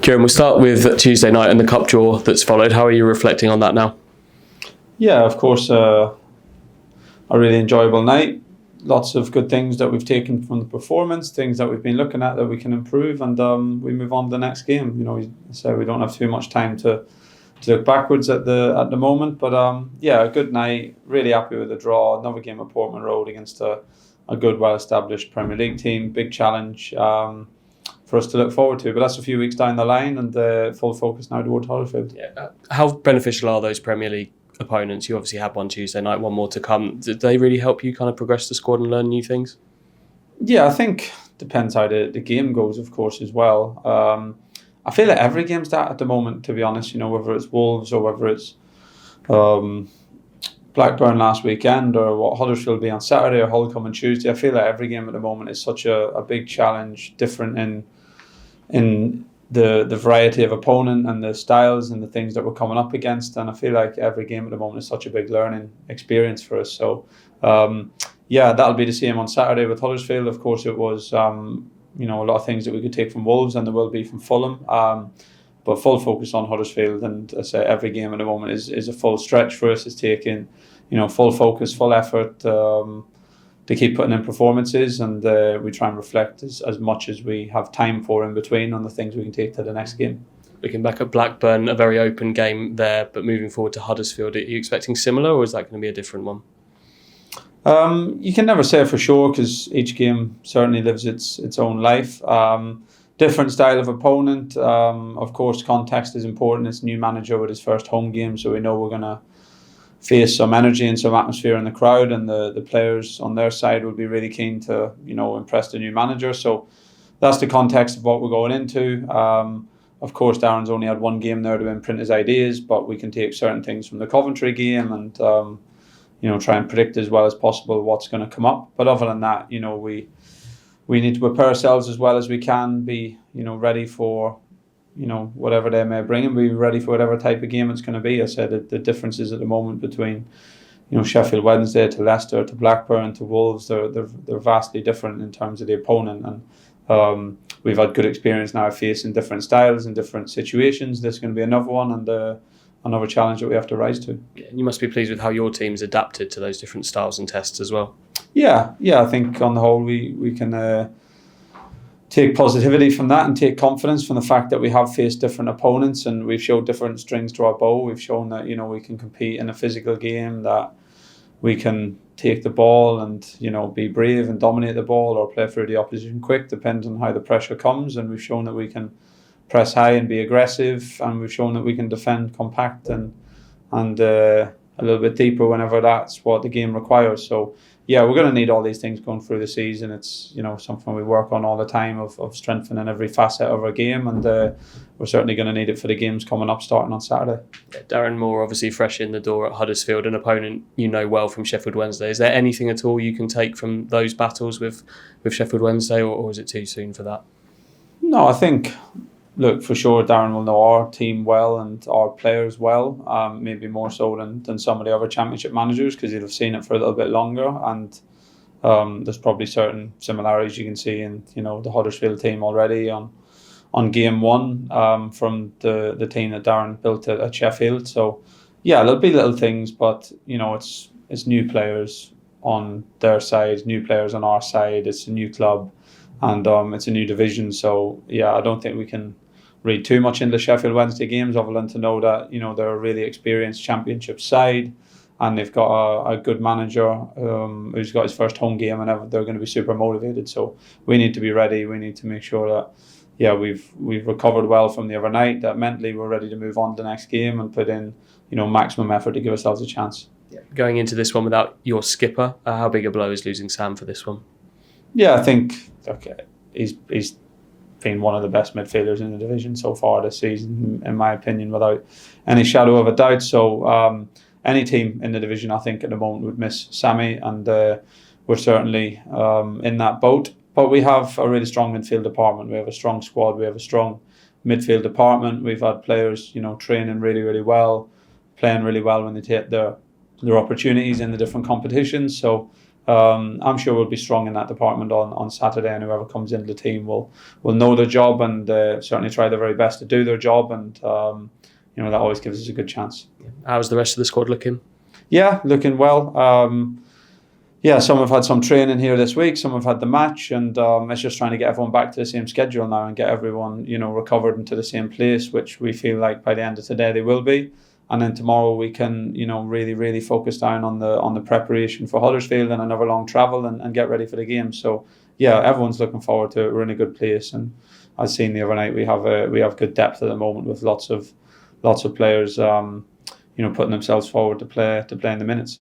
Kieran, we'll start with Tuesday night and the cup draw that's followed. How are you reflecting on that now? Yeah, of course, a really enjoyable night. Lots of good things that we've taken from the performance, things that we've been looking at that we can improve, and we move on to the next game. So we don't have too much time to look backwards at the moment. But yeah, a good night. Really happy with the draw. Another game at Portman Road against a good, well-established Premier League team. Big challenge for us to look forward to. But that's a few weeks down the line, and full focus now towards Huddersfield. Yeah. How beneficial are those Premier League opponents? You obviously had one Tuesday night, one more to come. Did they really help you kind of progress the squad and learn new things? Yeah, I think depends how the game goes, of course, as well. I feel like every game's that at the moment, to be honest. Whether it's Wolves or whether it's Blackburn last weekend, or what Huddersfield will be on Saturday, or Hull come on Tuesday. I feel like every game at the moment is such a big challenge, different in the variety of opponent and the styles and the things that we're coming up against. And I feel like every game at the moment is such a big learning experience for us. So yeah, that'll be the same on Saturday with Huddersfield. Of course, it was a lot of things that we could take from Wolves, and there will be from Fulham. But full focus on Huddersfield, and I say every game at the moment is a full stretch for us. It's taking full focus, full effort to keep putting in performances, and we try and reflect as much as we have time for in between on the things we can take to the next game. Looking back at Blackburn, a very open game there, but moving forward to Huddersfield, are you expecting similar, or is that going to be a different one? You can never say for sure, because each game certainly lives its own life. Different style of opponent. Of course, context is important. It's a new manager with his first home game, so we know we're going to face some energy and some atmosphere in the crowd, and the players on their side will be really keen to impress the new manager. So that's the context of what we're going into. Of course, Darren's only had one game there to imprint his ideas, but we can take certain things from the Coventry game and try and predict as well as possible what's going to come up. But other than that, we need to prepare ourselves as well as we can, be ready for whatever they may bring, and be ready for whatever type of game it's going to be. I said the differences at the moment between Sheffield Wednesday to Leicester to Blackburn to Wolves, they're vastly different in terms of the opponent, and we've had good experience now facing different styles and different situations. This is going to be another one, and another challenge that we have to rise to. Yeah, you must be pleased with how your team's adapted to those different styles and tests as well. Yeah, I think on the whole we can take positivity from that and take confidence from the fact that we have faced different opponents, and we've showed different strings to our bow. We've shown that we can compete in a physical game, that we can take the ball and be brave and dominate the ball, or play through the opposition quick, depending on how the pressure comes. And we've shown that we can press high and be aggressive, and we've shown that we can defend compact and a little bit deeper whenever that's what the game requires. So yeah, we're going to need all these things going through the season. It's something we work on all the time, of strengthening every facet of our game, and we're certainly going to need it for the games coming up starting on Saturday. Yeah, Darren Moore obviously fresh in the door at Huddersfield, an opponent well from Sheffield Wednesday. Is there anything at all you can take from those battles with Sheffield Wednesday, or is it too soon for that? No, I think, look, for sure Darren will know our team well and our players well, maybe more so than some of the other championship managers, because he'll have seen it for a little bit longer, and there's probably certain similarities you can see in the Huddersfield team already on game one from the team that Darren built at Sheffield. So yeah, there'll be little things, but it's new players on their side, new players on our side. It's a new club, and it's a new division. So yeah, I don't think we can read too much into Sheffield Wednesday games, other than to know that they're a really experienced championship side, and they've got a good manager who's got his first home game, and they're going to be super motivated. So we need to be ready. We need to make sure that we've recovered well from the other night, that mentally we're ready to move on to the next game and put in maximum effort to give ourselves a chance. Yeah. Going into this one without your skipper, how big a blow is losing Sam for this one? Yeah, I think he's been one of the best midfielders in the division so far this season, in my opinion, without any shadow of a doubt. So any team in the division, I think, at the moment would miss Sammy, and we're certainly in that boat. But we have a really strong midfield department. We have a strong squad. We have a strong midfield department. We've had players, training really, really well, playing really well when they take their opportunities in the different competitions. So I'm sure we'll be strong in that department on Saturday, and whoever comes into the team will know their job and certainly try their very best to do their job, and that always gives us a good chance. How's the rest of the squad looking? Yeah, looking well. Some have had some training here this week, some have had the match, and it's just trying to get everyone back to the same schedule now and get everyone recovered into the same place, which we feel like by the end of today they will be. And then tomorrow we can, really focus down on the preparation for Huddersfield and another long travel and get ready for the game. So yeah, everyone's looking forward to it. We're in a good place, and as seen the other night, we have good depth at the moment with lots of players, putting themselves forward to play in the minutes.